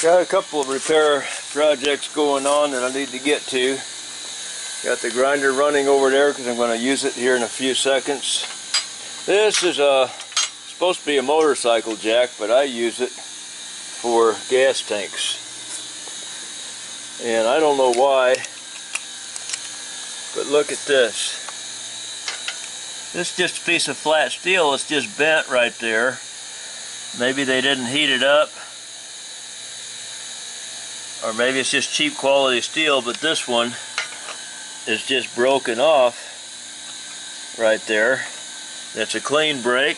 Got a couple of repair projects going on that I need to get to. Got the grinder running over there because I'm going to use it here in a few seconds. This is supposed to be a motorcycle jack, but I use it for gas tanks. And I don't know why, but look at this. This is just a piece of flat steel. It's just bent right there. Maybe they didn't heat it up, or maybe it's just cheap quality steel, but this one is just broken off right there. It's a clean break.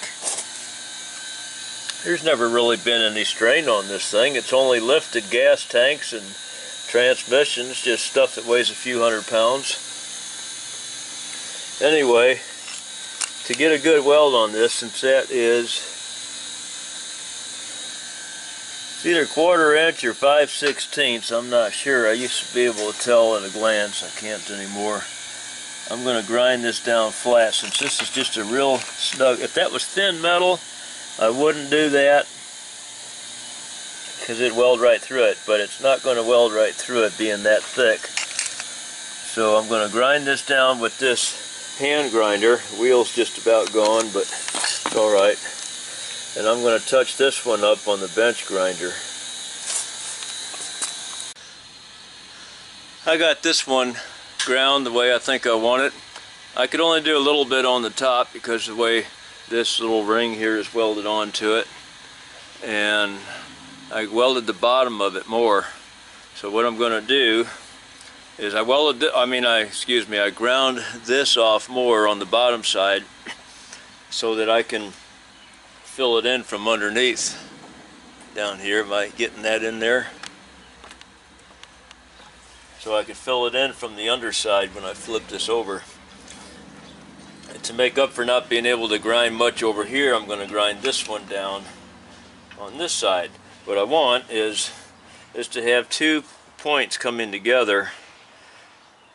There's never really been any strain on this thing. It's only lifted gas tanks and transmissions, just stuff that weighs a few $100. Anyway, to get a good weld on this, since that is, it's either 1/4 inch or 5/16, I'm not sure. I used to be able to tell at a glance. I can't anymore. I'm going to grind this down flat since this is just a real snug. If that was thin metal, I wouldn't do that because it'd weld right through it, but it's not going to weld right through it being that thick. So I'm going to grind this down with this hand grinder. The wheel's just about gone, but it's alright. And I'm going to touch this one up on the bench grinder. I got this one ground the way I think I want it. I could only do a little bit on the top because of the way this little ring here is welded onto it, and I welded the bottom of it more. So what I'm going to do is I ground this off more on the bottom side so that I can fill it in from underneath down here. Am I getting that in there? So I can fill it in from the underside when I flip this over. And to make up for not being able to grind much over here, I'm going to grind this one down on this side. What I want is to have two points coming together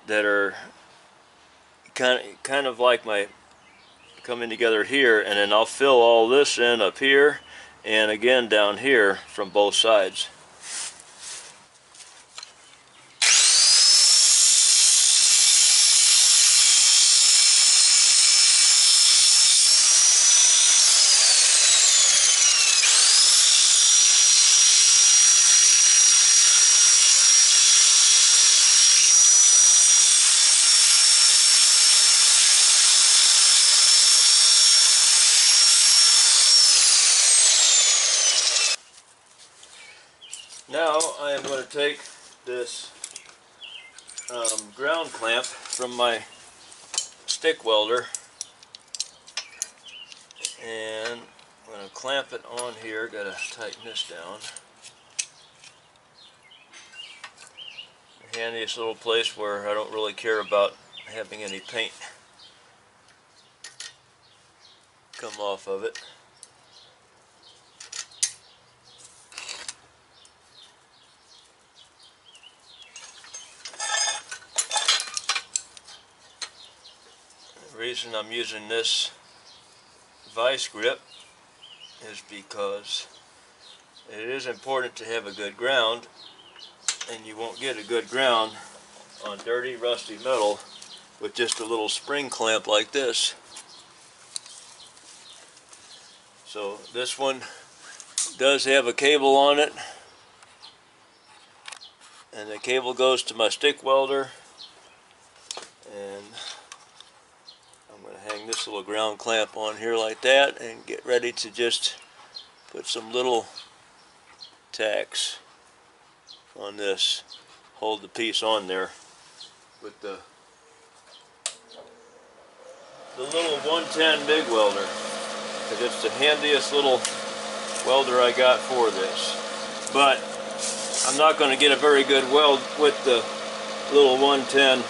that are kind of like my coming together here, and then I'll fill all this in up here and again down here from both sides. Now I am going to take this ground clamp from my stick welder, and I'm going to clamp it on here. Got to tighten this down. The handiest little place where I don't really care about having any paint come off of it. The reason I'm using this vice grip is because it is important to have a good ground, and you won't get a good ground on dirty, rusty metal with just a little spring clamp like this. So this one does have a cable on it, and the cable goes to my stick welder, and I'm going to hang this little ground clamp on here like that and get ready to just put some little tacks on this, hold the piece on there with the little 110 MIG welder, because it's the handiest little welder I got for this. But I'm not going to get a very good weld with the little 110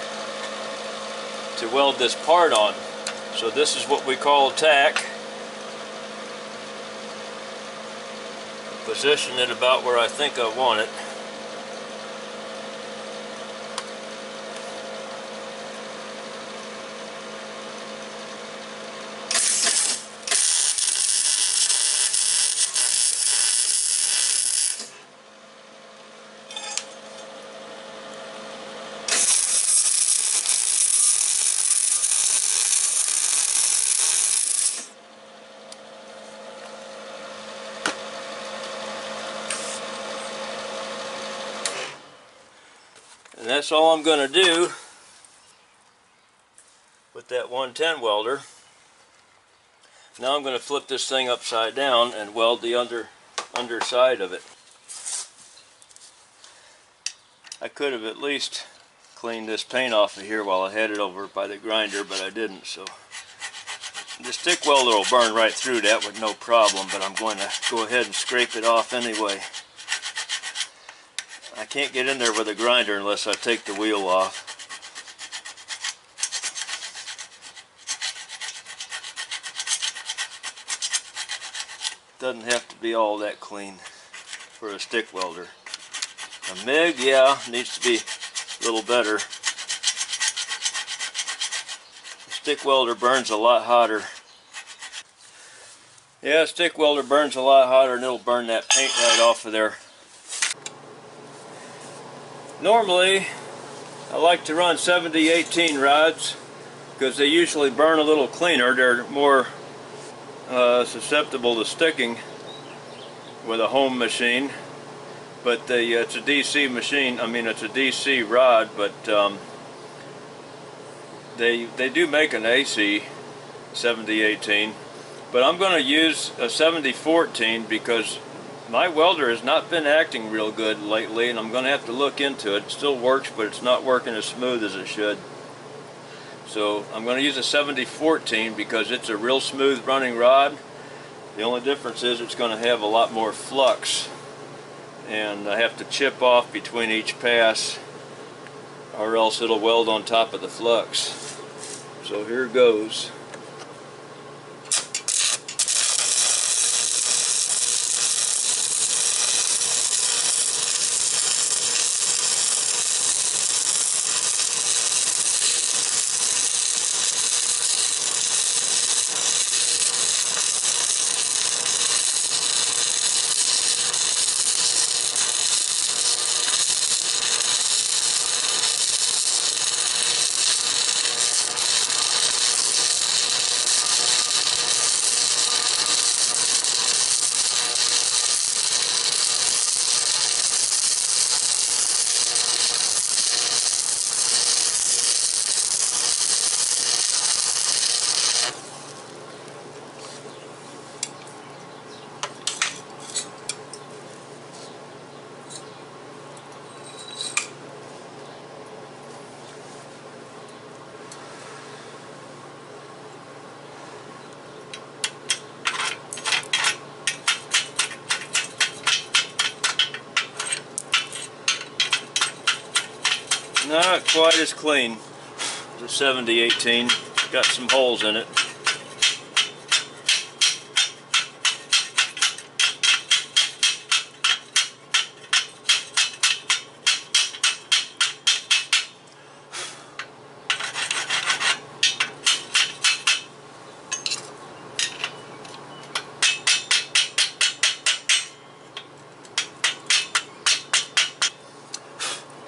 to weld this part on. So this is what we call a tack. Position it about where I think I want it. And that's all I'm going to do with that 110 welder. Now I'm going to flip this thing upside down and weld the underside of it. I could have at least cleaned this paint off of here while I had it over by the grinder, but I didn't. So the stick welder will burn right through that with no problem, but I'm going to go ahead and scrape it off anyway. I can't get in there with a grinder unless I take the wheel off. Doesn't have to be all that clean for a stick welder. A MIG, yeah, needs to be a little better. The stick welder burns a lot hotter. Yeah, stick welder burns a lot hotter and it'll burn that paint right off of there. Normally, I like to run 70-18 rods because they usually burn a little cleaner. They're more susceptible to sticking with a home machine. But it's a DC machine. I mean, it's a DC rod, but they do make an AC 70-18. But I'm going to use a 70-14 because my welder has not been acting real good lately, and I'm going to have to look into it. It still works, but it's not working as smooth as it should. So I'm going to use a 70-14 because it's a real smooth running rod. The only difference is it's going to have a lot more flux, and I have to chip off between each pass or else it'll weld on top of the flux. So here goes. Not quite as clean as a 70-18. Got some holes in it.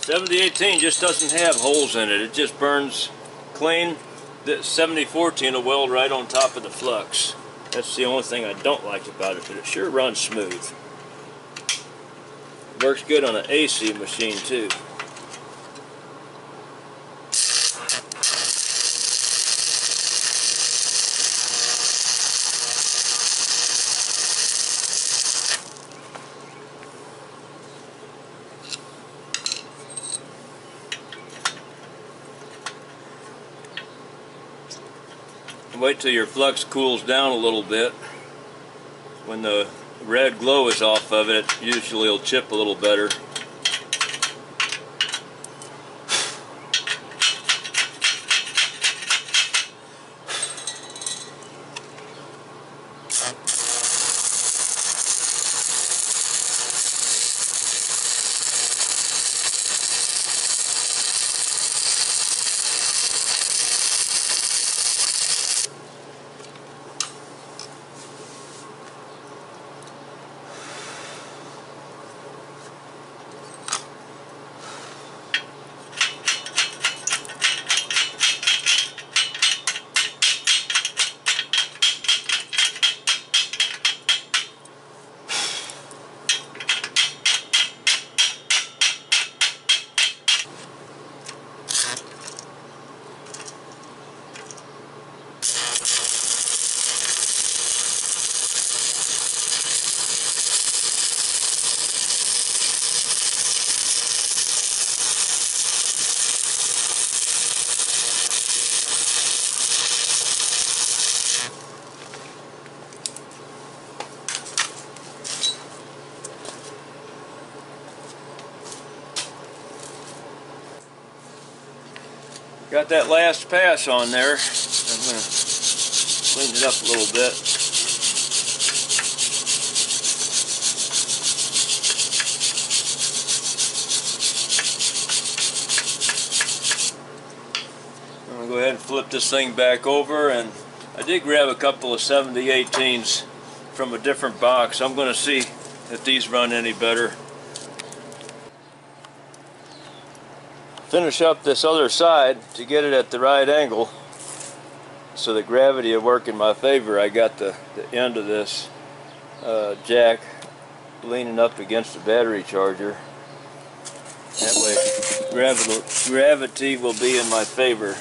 .70-18 just doesn't have holes in it. It just burns clean. The 70-14 will weld right on top of the flux. That's the only thing I don't like about it, but it sure runs smooth. Works good on an AC machine too. Wait till your flux cools down a little bit. When the red glow is off of it, usually it'll chip a little better. Got that last pass on there. I'm going to clean it up a little bit. I'm going to go ahead and flip this thing back over, and I did grab a couple of 7018s from a different box. I'm going to see if these run any better. Finish up this other side to get it at the right angle so that gravity will work in my favor. I got the end of this jack leaning up against the battery charger. That way gravity will be in my favor.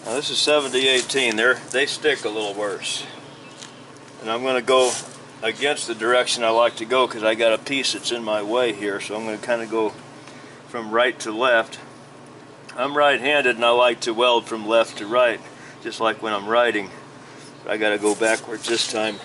Now this is 7018. They stick a little worse. And I'm going to go against the direction I like to go because I got a piece that's in my way here. So I'm going to kind of go from right to left. I'm right-handed and I like to weld from left to right, just like when I'm writing. But I got to go backwards this time.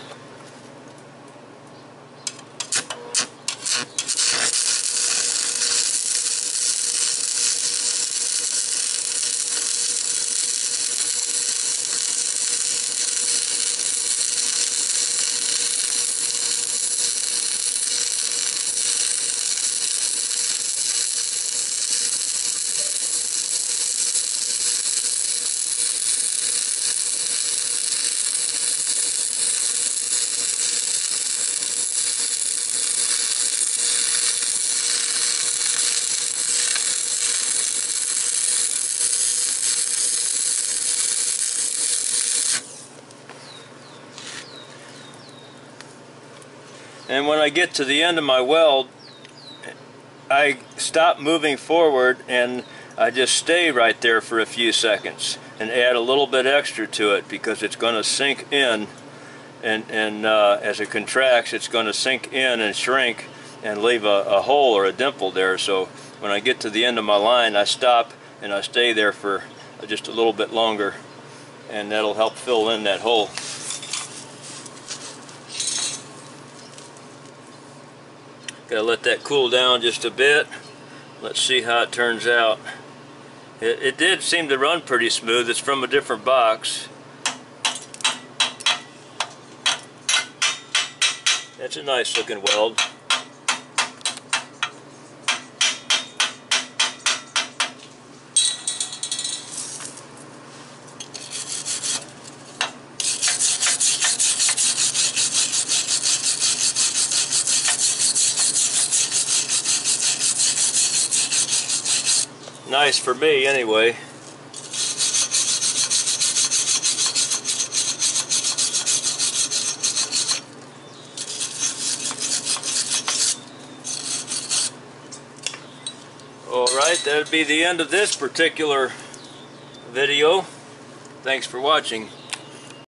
And when I get to the end of my weld, I stop moving forward and I just stay right there for a few seconds and add a little bit extra to it because it's going to sink in, and as it contracts it's going to sink in and shrink and leave a hole or a dimple there. So when I get to the end of my line, I stop and I stay there for just a little bit longer, and that'll help fill in that hole. Gotta let that cool down just a bit. Let's see how it turns out. It did seem to run pretty smooth. It's from a different box. That's a nice looking weld. Nice for me anyway. Alright, that'll be the end of this particular video. Thanks for watching.